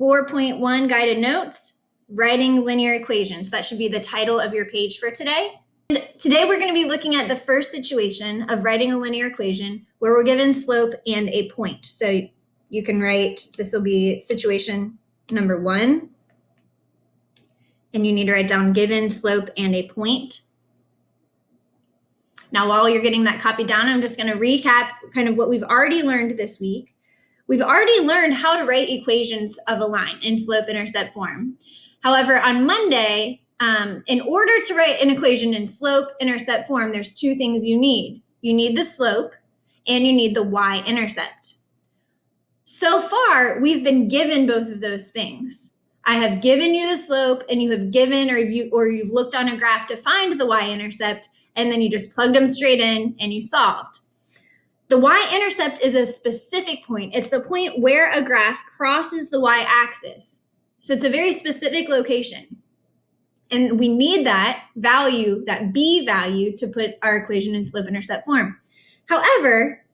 4.1 guided notes, writing linear equations. That should be the title of your page for today. And today we're going to be looking at the first situation of writing a linear equation where we're given slope and a point. So you can write, this will be situation number 1. And you need to write down given slope and a point. Now, while you're getting that copied down, I'm just going to recap kind of what we've already learned this week. We've already learned how to write equations of a line in slope-intercept form. However, on Monday, in order to write an equation in slope-intercept form, there's 2 things you need. You need the slope and you need the y-intercept. So far, we've been given both of those things. I have given you the slope and you have given or you've looked on a graph to find the y-intercept, and then you just plugged them straight in and you solved. The y-intercept is a specific point. It's the point where a graph crosses the y-axis. So it's a very specific location. And we need that value, that b value, to put our equation in slope-intercept form. However,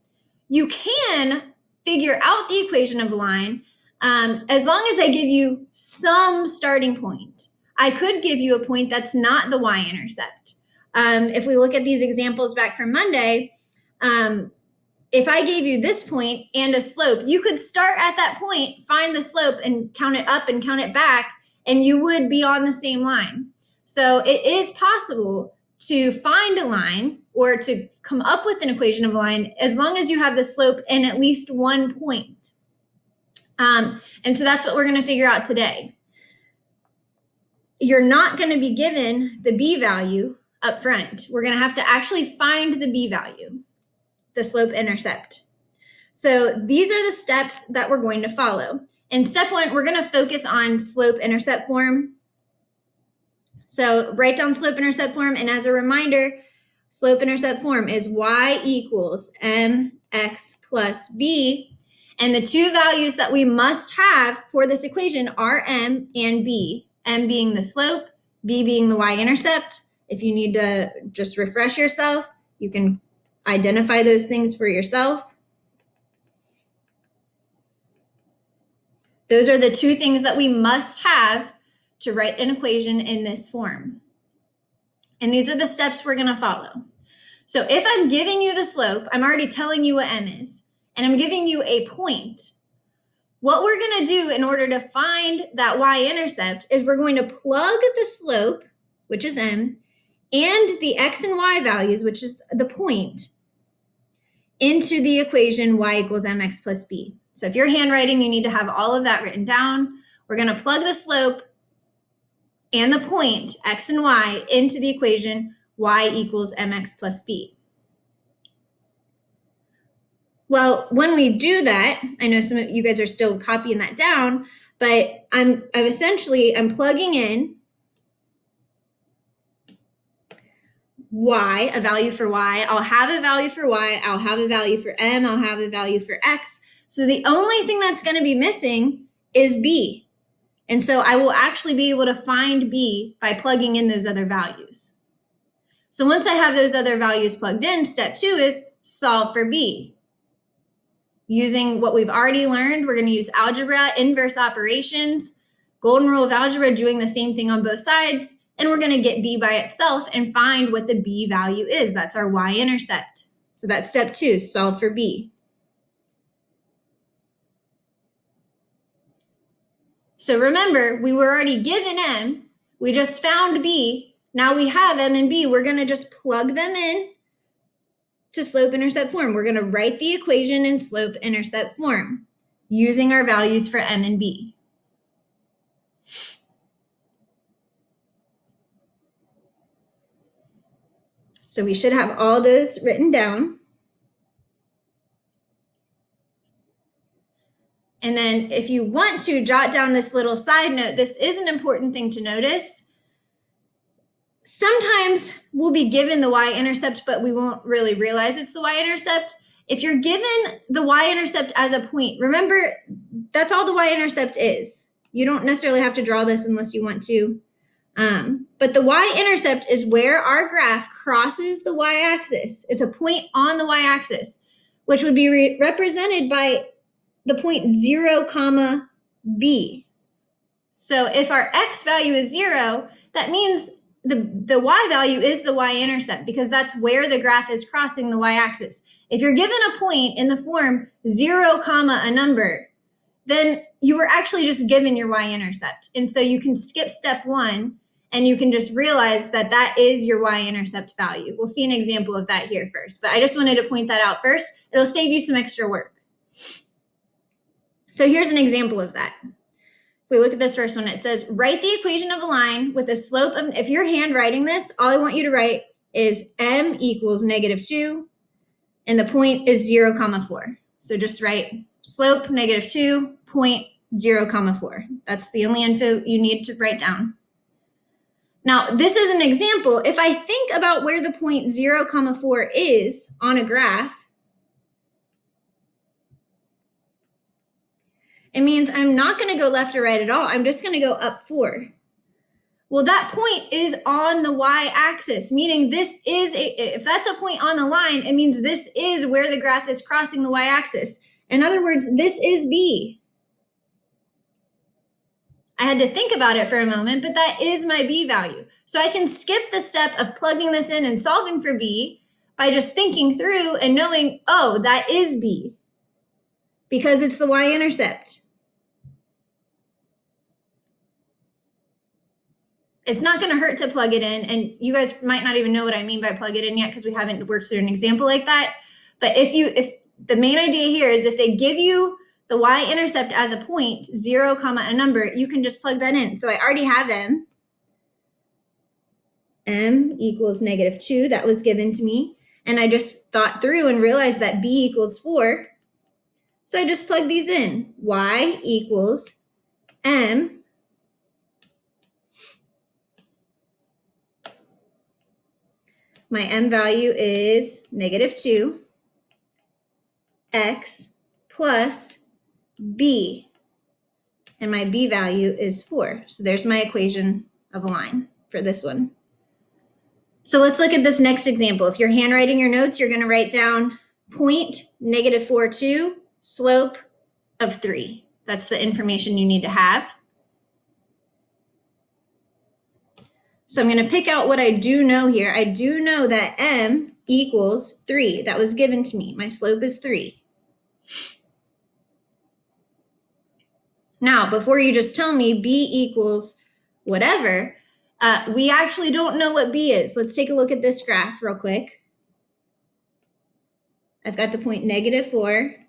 you can figure out the equation of a line as long as I give you some starting point. I could give you a point that's not the y-intercept. If we look at these examples back from Monday, if I gave you this point and a slope, you could start at that point, find the slope and count it up and count it back, and you would be on the same line. So it is possible to find a line or to come up with an equation of a line as long as you have the slope and at least one point. And so that's what we're going to figure out today. You're not going to be given the b value up front. We're going to have to actually find the b value, the slope-intercept. So these are the steps that we're going to follow. In step 1, we're going to focus on slope-intercept form. So write down slope-intercept form, and as a reminder, slope-intercept form is y equals mx plus b, and the 2 values that we must have for this equation are m and b, m being the slope, b being the y-intercept. If you need to just refresh yourself, you can identify those things for yourself. Those are the 2 things that we must have to write an equation in this form. And these are the steps we're going to follow. So if I'm giving you the slope, I'm already telling you what m is, and I'm giving you a point. What we're going to do in order to find that y-intercept is we're going to plug the slope, which is m, and the x and y values, which is the point, into the equation y equals mx plus b. So if you're handwriting, you need to have all of that written down. We're going to plug the slope and the point, x and y, into the equation y equals mx plus b. Well, when we do that, I know some of you guys are still copying that down, but I'm plugging in y, a value for y. I'll have a value for y. I'll have a value for m. I'll have a value for x. So the only thing that's going to be missing is b. And so I will actually be able to find b by plugging in those other values. So once I have those other values plugged in, step 2 is solve for b. Using what we've already learned, we're going to use algebra, inverse operations, golden rule of algebra, doing the same thing on both sides. And we're going to get b by itself and find what the b value is. That's our y-intercept. So that's step 2, solve for b. So remember, we were already given m. We just found b. Now we have m and b. We're going to just plug them in to slope-intercept form. We're going to write the equation in slope-intercept form using our values for m and b. So we should have all those written down. And then if you want to jot down this little side note, this is an important thing to notice. Sometimes we'll be given the y-intercept, but we won't really realize it's the y-intercept. If you're given the y-intercept as a point, remember, that's all the y-intercept is. You don't necessarily have to draw this unless you want to. But the y-intercept is where our graph crosses the y-axis. It's a point on the y-axis, which would be represented by the point 0, b. So if our x value is 0, that means the y value is the y-intercept because that's where the graph is crossing the y-axis. If you're given a point in the form 0, comma, a number, then you were actually just given your y-intercept. And so you can skip step 1 and you can just realize that that is your y-intercept value. We'll see an example of that here first, but I just wanted to point that out first. It'll save you some extra work. So here's an example of that. If we look at this first one, it says, write the equation of a line with a slope of, if you're handwriting this, all I want you to write is m equals -2, and the point is 0, comma 4. So just write slope -2, point 0, comma 4. That's the only info you need to write down. Now, this is an example. If I think about where the point 0, comma 4 is on a graph, it means I'm not going to go left or right at all. I'm just going to go up 4. Well, that point is on the y-axis, meaning this is, if that's a point on the line, it means this is where the graph is crossing the y-axis. In other words, this is B. I had to think about it for a moment, but that is my B value. So I can skip the step of plugging this in and solving for B by just thinking through and knowing, oh, that is B because it's the y-intercept. It's not going to hurt to plug it in, and you guys might not even know what I mean by plug it in yet because we haven't worked through an example like that. But if the main idea here is if they give you the y-intercept as a point, 0, comma, a number, you can just plug that in. So I already have m. M equals -2. That was given to me. And I just thought through and realized that B equals 4. So I just plug these in. Y equals m. My m value is -2. X plus B. And my B value is 4. So there's my equation of a line for this one. So let's look at this next example. If you're handwriting your notes, you're going to write down point -4, slope of 3. That's the information you need to have. So I'm going to pick out what I do know here. I do know that m equals 3. That was given to me. My slope is 3. Now, before you just tell me B equals whatever, we actually don't know what B is. Let's take a look at this graph real quick. I've got the point -4,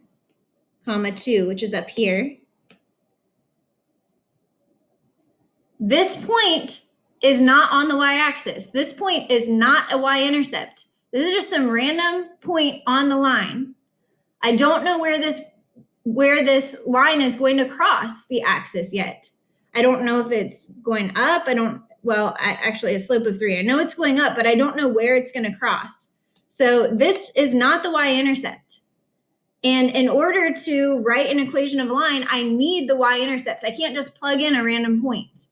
comma 2, which is up here. This point is not on the y-axis. This point is not a y-intercept. This is just some random point on the line. I don't know where this line is going to cross the axis yet. I don't know if it's going up. Actually a slope of 3. I know it's going up, but I don't know where it's going to cross. So this is not the y-intercept. And in order to write an equation of a line, I need the y-intercept. I can't just plug in a random point.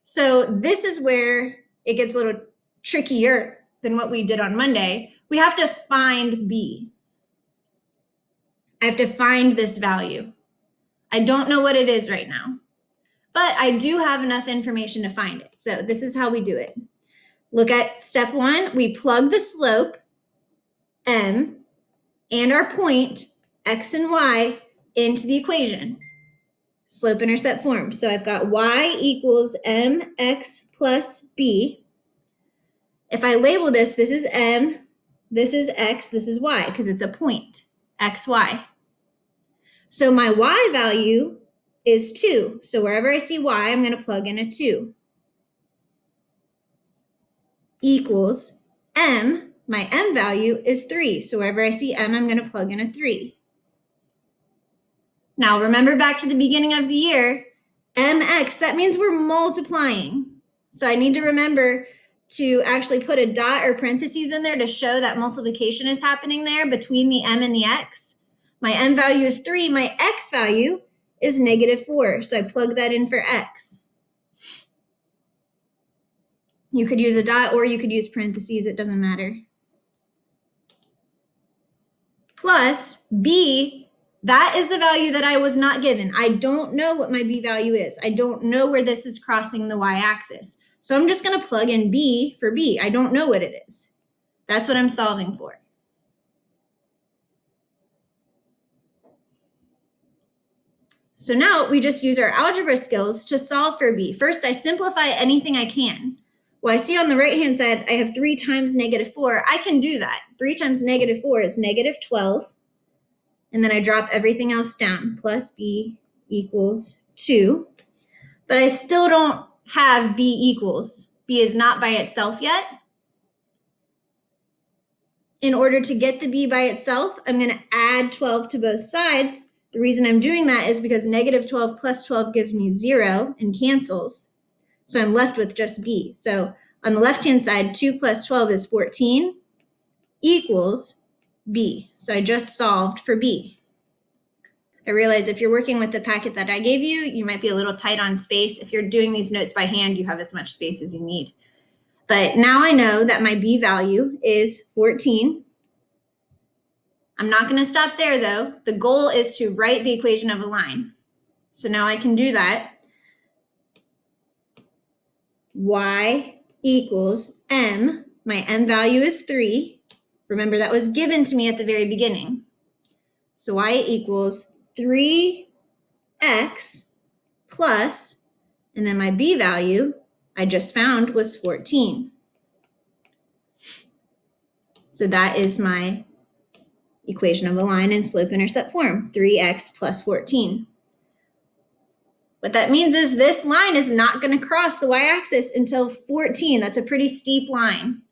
So this is where it gets a little trickier than what we did on Monday. We have to find B. I have to find this value. I don't know what it is right now, but I do have enough information to find it. So this is how we do it. Look at step 1. We plug the slope, m, and our point, x and y, into the equation. Slope-intercept form. So I've got y equals mx plus b. If I label this, this is m, this is x, this is y, because it's a point, x, y. So my y value is 2. So wherever I see y, I'm going to plug in a 2. Equals m, my m value is 3. So wherever I see m, I'm going to plug in a 3. Now, remember back to the beginning of the year, mx, that means we're multiplying. So I need to remember to actually put a dot or parentheses in there to show that multiplication is happening there between the m and the x. My m value is 3. My x value is -4. So I plug that in for x. You could use a dot or you could use parentheses. It doesn't matter. Plus b That is the value that I was not given. I don't know what my b value is. I don't know where this is crossing the y-axis. So I'm just going to plug in b for b. I don't know what it is. That's what I'm solving for. So now we just use our algebra skills to solve for b. First, I simplify anything I can. Well, I see on the right-hand side, I have 3 times -4. I can do that. 3 times -4 is -12. And then I drop everything else down. Plus b equals 2. But I still don't have b equals. B is not by itself yet. In order to get the b by itself, I'm going to add 12 to both sides. The reason I'm doing that is because -12 plus 12 gives me 0 and cancels. So I'm left with just b. So on the left-hand side, 2 plus 12 is 14 equals b. So I just solved for b. I realize if you're working with the packet that I gave you, you might be a little tight on space. If you're doing these notes by hand, you have as much space as you need. But now I know that my b value is 14. I'm not going to stop there, though. The goal is to write the equation of a line. So now I can do that. Y equals m. My m value is 3. Remember, that was given to me at the very beginning. So y equals 3x plus, and then my b value I just found was 14. So that is my equation of a line in slope-intercept form, 3x plus 14. What that means is this line is not going to cross the y-axis until 14. That's a pretty steep line.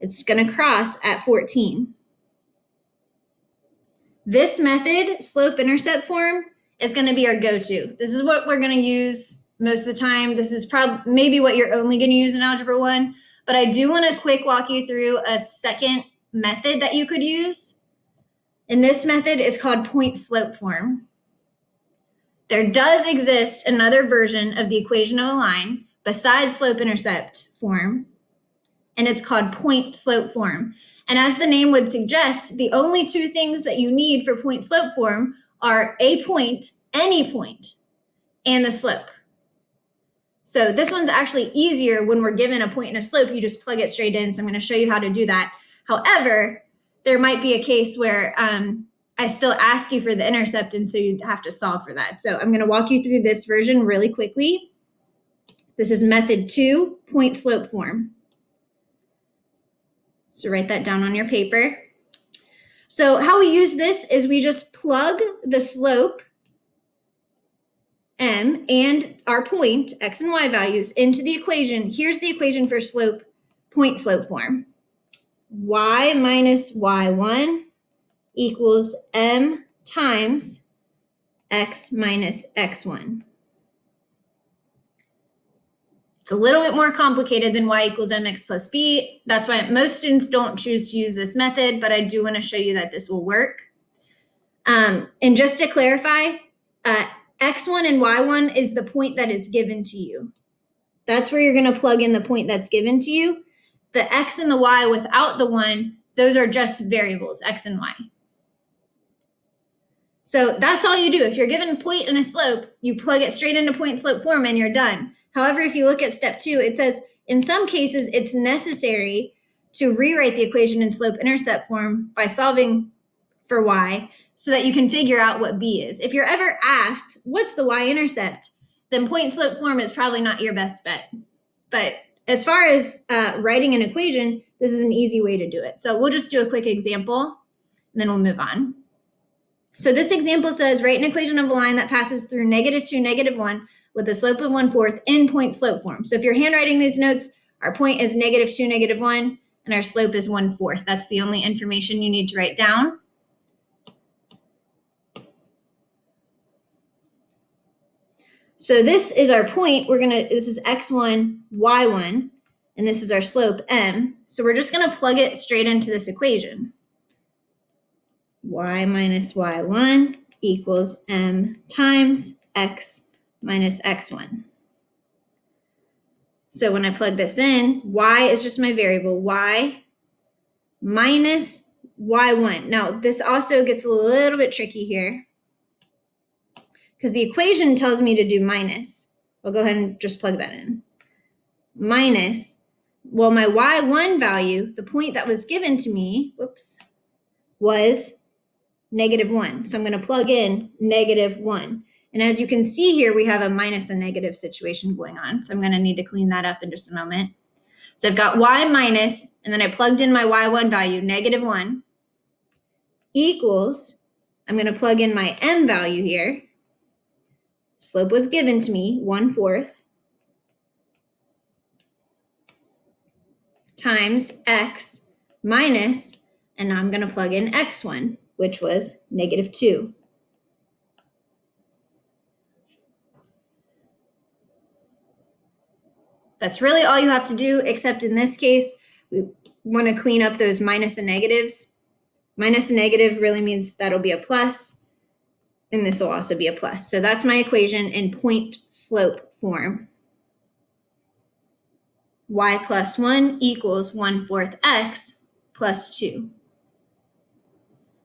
It's going to cross at 14. This method, slope-intercept form, is going to be our go-to. This is what we're going to use most of the time. This is probably maybe what you're only going to use in Algebra 1, but I do want to quick walk you through a second method that you could use. And this method is called point-slope form. There does exist another version of the equation of a line besides slope-intercept form, and it's called point-slope form. And as the name would suggest, the only 2 things that you need for point-slope form are a point, any point, and the slope. So this one's actually easier when we're given a point and a slope. You just plug it straight in. So I'm going to show you how to do that. However, there might be a case where I still ask you for the intercept, and so you'd have to solve for that. So I'm going to walk you through this version really quickly. This is method 2, point-slope form. So write that down on your paper. So how we use this is we just plug the slope, m, and our point, x and y values, into the equation. Here's the equation for slope, point-slope form. Y minus y1 equals m times x minus x1. It's a little bit more complicated than y equals mx plus b. That's why most students don't choose to use this method, but I do want to show you that this will work. And just to clarify, x1 and y1 is the point that is given to you. That's where you're going to plug in the point that's given to you. The x and the y without the 1, those are just variables, x and y. So that's all you do. If you're given a point and a slope, you plug it straight into point-slope form and you're done. However, if you look at step 2, it says in some cases it's necessary to rewrite the equation in slope-intercept form by solving for y so that you can figure out what b is. If you're ever asked, what's the y-intercept, then point-slope form is probably not your best bet. But as far as writing an equation, this is an easy way to do it. So we'll just do a quick example, and then we'll move on. So this example says, write an equation of a line that passes through -2, -1 with a slope of 1/4 in point-slope form. So if you're handwriting these notes, our point is -2, -1, and our slope is 1/4. That's the only information you need to write down. So this is our point. This is x1, y1, and this is our slope, m. So we're just gonna plug it straight into this equation. Y minus y1 equals m times x minus x1. So when I plug this in, y is just my variable. Y minus y1. Now, this also gets a little bit tricky here because the equation tells me to do minus. I'll go ahead and just plug that in. Minus, well, my y1 value, the point that was given to me, was -1. So I'm going to plug in -1. And as you can see here, we have a minus and negative situation going on. So I'm going to need to clean that up in just a moment. So I've got y minus, and then I plugged in my y1 value, -1, equals, I'm going to plug in my m value here. Slope was given to me, 1/4, times x minus, and now I'm going to plug in x1, which was -2. That's really all you have to do, except in this case, we want to clean up those minus and negatives. Minus and negative really means that'll be a plus, and this will also be a plus. So that's my equation in point slope form. Y plus 1 equals 1/4 x plus 2.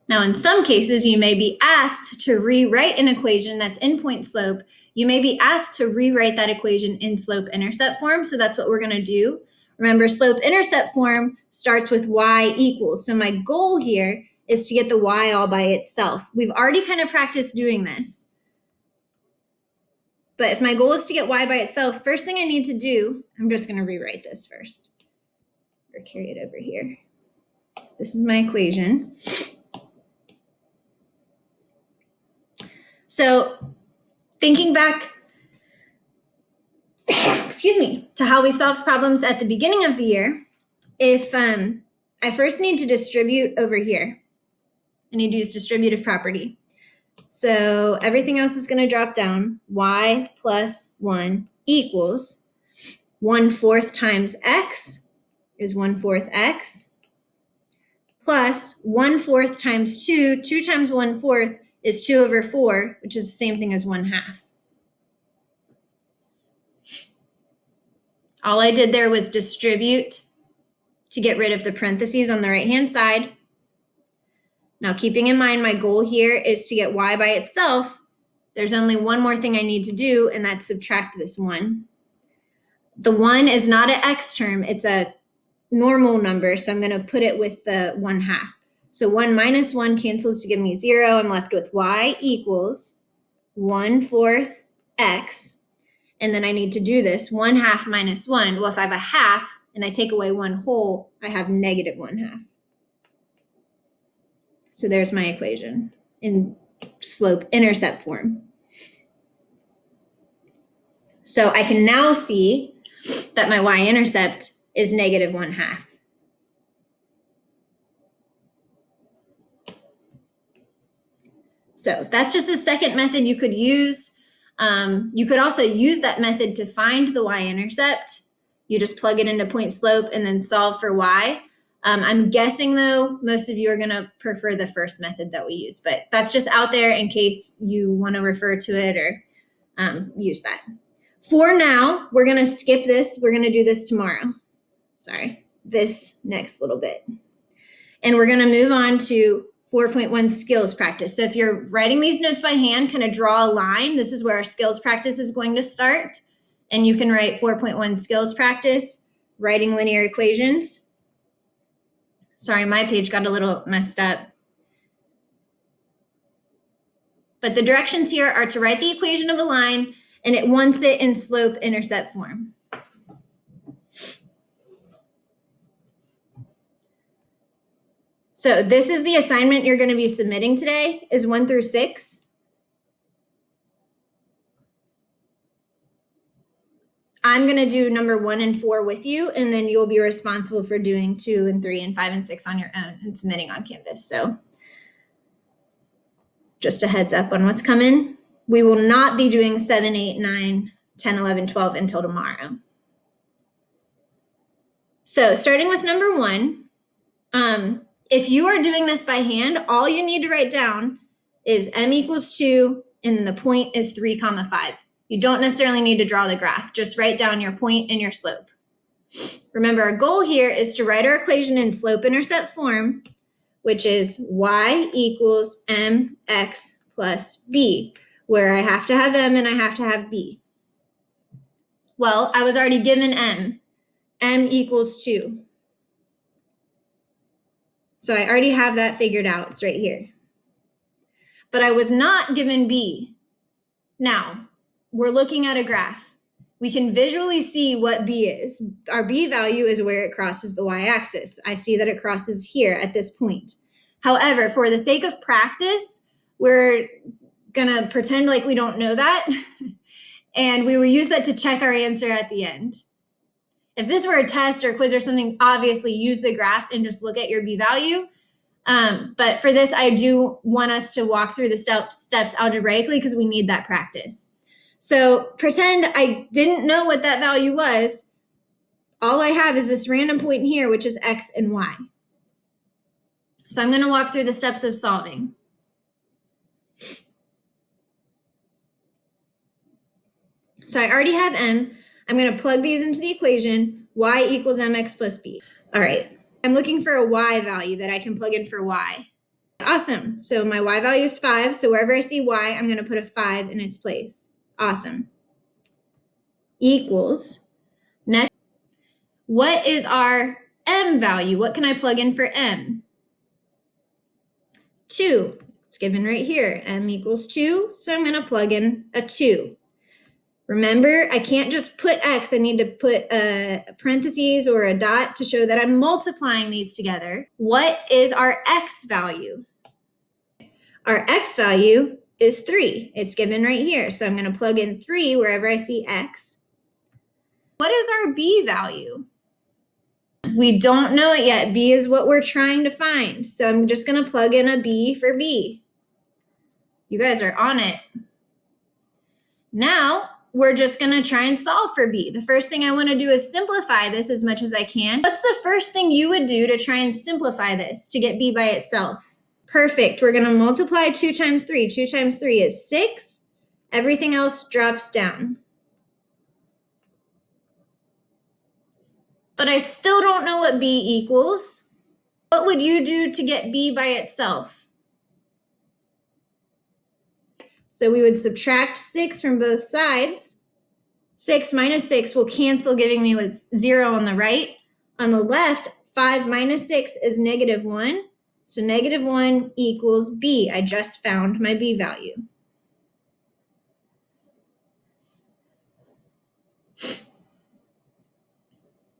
Now, in some cases, you may be asked to rewrite an equation that's in point slope. You may be asked to rewrite that equation in slope-intercept form, so that's what we're going to do. Remember, slope-intercept form starts with y equals. So my goal here is to get the y all by itself. We've already kind of practiced doing this. But if my goal is to get y by itself, first thing I need to do, I'm just going to rewrite this first, or carry it over here. This is my equation. So thinking back, to how we solved problems at the beginning of the year, if I first need to distribute over here, I need to use distributive property. So everything else is going to drop down. Y plus 1 equals 1/4 times x is 1/4 x, plus 1/4 times 2, 2 times 1/4 is 2/4, which is the same thing as 1/2. All I did there was distribute to get rid of the parentheses on the right-hand side. Now, keeping in mind my goal here is to get y by itself, there's only one more thing I need to do, and that's subtract this 1. The 1 is not an x term, it's a normal number, so I'm going to put it with the 1/2. So 1 minus 1 cancels to give me 0. I'm left with y equals 1/4 x. And then I need to do this 1/2 minus 1. Well, if I have a half and I take away 1 whole, I have -1/2. So there's my equation in slope-intercept form. So I can now see that my y-intercept is -1/2. So that's just a second method you could use. You could also use that method to find the y-intercept. You just plug it into point slope and then solve for y. I'm guessing, though, most of you are going to prefer the first method that we use, but that's just out there in case you want to refer to it or use that. For now, we're going to skip this. We're going to do this tomorrow. This next little bit. And we're going to move on to 4.1 skills practice. So if you're writing these notes by hand, kind of draw a line. This is where our skills practice is going to start. And you can write 4.1 skills practice, writing linear equations. Sorry, my page got a little messed up. But the directions here are to write the equation of a line, and it wants it in slope-intercept form. So this is the assignment you're going to be submitting today, is 1 through 6. I'm going to do number 1 and 4 with you, and then you'll be responsible for doing 2 and 3 and 5 and 6 on your own and submitting on Canvas. So just a heads up on what's coming. We will not be doing 7, 8, 9, 10, 11, 12 until tomorrow. So starting with number 1, if you are doing this by hand, all you need to write down is m equals 2, and the point is 3, 5. You don't necessarily need to draw the graph. Just write down your point and your slope. Remember, our goal here is to write our equation in slope-intercept form. which is y equals mx plus b, where I have to have m and I have to have b. Well, I was already given m. M equals 2. So I already have that figured out. It's right here. But I was not given b. Now, we're looking at a graph. We can visually see what b is. Our b value is where it crosses the y-axis. I see that it crosses here at this point. However, for the sake of practice, we're going to pretend like we don't know that, and we will use that to check our answer at the end. If this were a test or a quiz or something, obviously use the graph and just look at your b value. But for this, I do want us to walk through the steps algebraically because we need that practice. So pretend I didn't know what that value was. All I have is this random point here, which is x and y. So I'm going to walk through the steps of solving. So I already have m. I'm going to plug these into the equation, y equals mx plus b. All right. I'm looking for a y value that I can plug in for y. Awesome. So my y value is 5. So wherever I see y, I'm going to put a 5 in its place. Awesome. Equals. Next, what is our m value? What can I plug in for m? 2. It's given right here. M equals 2. So I'm going to plug in a 2. Remember, I can't just put x. I need to put a parentheses or a dot to show that I'm multiplying these together. What is our x value? Our x value is 3. It's given right here. So I'm going to plug in 3 wherever I see x. What is our b value? We don't know it yet. B is what we're trying to find. So I'm just going to plug in a b for b. You guys are on it. Now, we're just going to try and solve for b. The first thing I want to do is simplify this as much as I can. What's the first thing you would do to try and simplify this to get b by itself? Perfect. We're going to multiply 2 times 3. 2 times 3 is 6. Everything else drops down. But I still don't know what b equals. What would you do to get b by itself? So we would subtract 6 from both sides. 6 minus 6 will cancel, giving me 0 on the right. On the left, 5 minus 6 is negative 1. So negative 1 equals b. I just found my b value.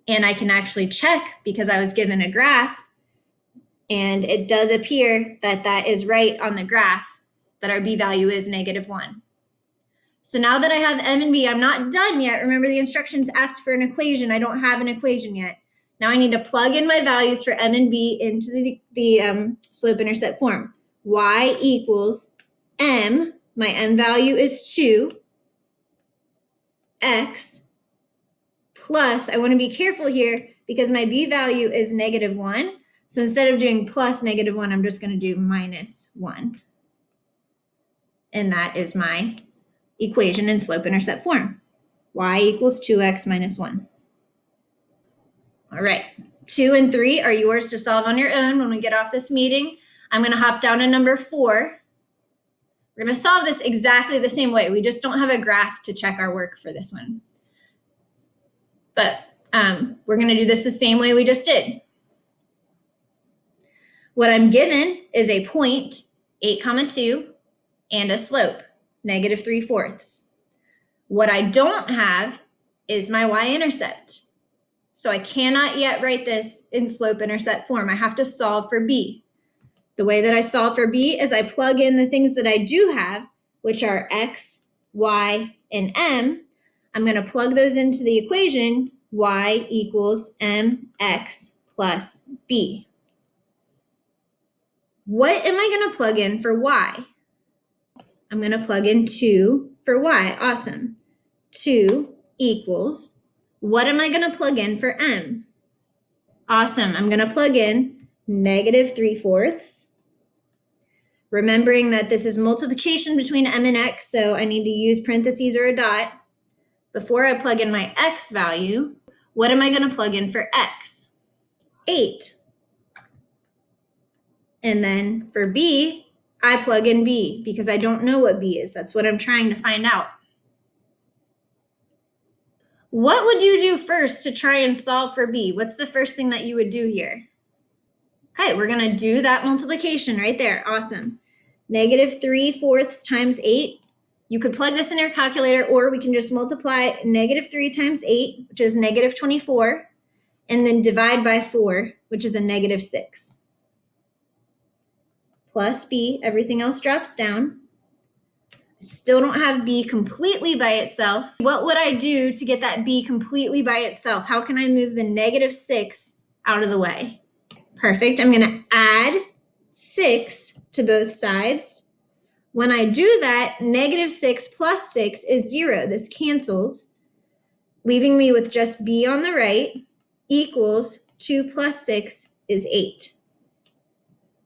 And I can actually check because I was given a graph, and it does appear that that is right on the graph, that our b value is negative 1. So now that I have m and b, I'm not done yet. Remember, the instructions asked for an equation. I don't have an equation yet. Now I need to plug in my values for m and b into the slope-intercept form. Y equals m. My m value is 2. X plus, I want to be careful here because my b value is negative 1. So instead of doing plus negative 1, I'm just going to do minus 1. And that is my equation in slope-intercept form. Y equals 2x minus 1. All right, 2 and 3 are yours to solve on your own when we get off this meeting. I'm going to hop down to number 4. We're going to solve this exactly the same way. We just don't have a graph to check our work for this one. But we're going to do this the same way we just did. What I'm given is a point, 8, 2, and a slope, negative 3/4. What I don't have is my y-intercept. So I cannot yet write this in slope-intercept form. I have to solve for b. The way that I solve for b is I plug in the things that I do have, which are x, y, and m. I'm going to plug those into the equation, y equals mx plus b. What am I going to plug in for y? I'm going to plug in 2 for y. Awesome. 2 equals, what am I going to plug in for m? Awesome. I'm going to plug in negative 3/4. Remembering that this is multiplication between m and x, so I need to use parentheses or a dot. Before I plug in my x value, what am I going to plug in for x? 8. And then for B, I plug in B because I don't know what B is. That's what I'm trying to find out. What would you do first to try and solve for B? What's the first thing that you would do here? Okay, we're going to do that multiplication right there. Awesome. Negative 3/4 times 8. You could plug this in your calculator, or we can just multiply negative 3 times 8, which is negative 24, and then divide by 4, which is a negative 6. Plus B, everything else drops down. I still don't have B completely by itself. What would I do to get that B completely by itself? How can I move the negative 6 out of the way? Perfect. I'm going to add 6 to both sides. When I do that, negative 6 plus 6 is 0. This cancels, leaving me with just B on the right equals 2 plus 6 is 8.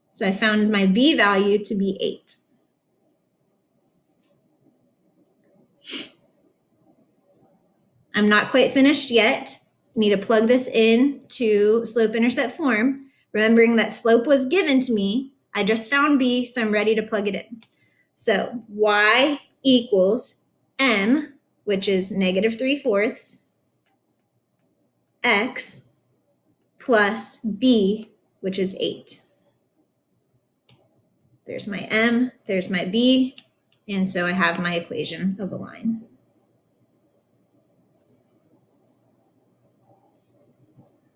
So I found my B value to be 8. I'm not quite finished yet. I need to plug this in to slope-intercept form, remembering that slope was given to me. I just found B, so I'm ready to plug it in. So y equals m, which is negative 3/4, x plus b, which is 8. There's my m, there's my b, and so I have my equation of a line.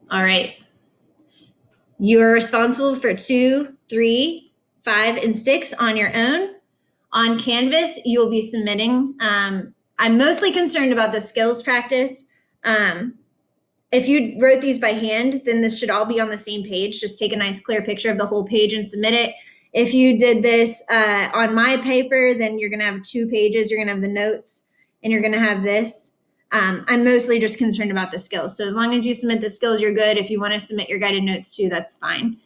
All right. You are responsible for 2, 3, 5, and 6 on your own. On Canvas, you'll be submitting. I'm mostly concerned about the skills practice. If you wrote these by hand, then this should all be on the same page. Just take a nice clear picture of the whole page and submit it. If you did this on my paper, then you're going to have 2 pages. You're going to have the notes, and you're going to have this. I'm mostly just concerned about the skills. So as long as you submit the skills, you're good. If you want to submit your guided notes too, that's fine.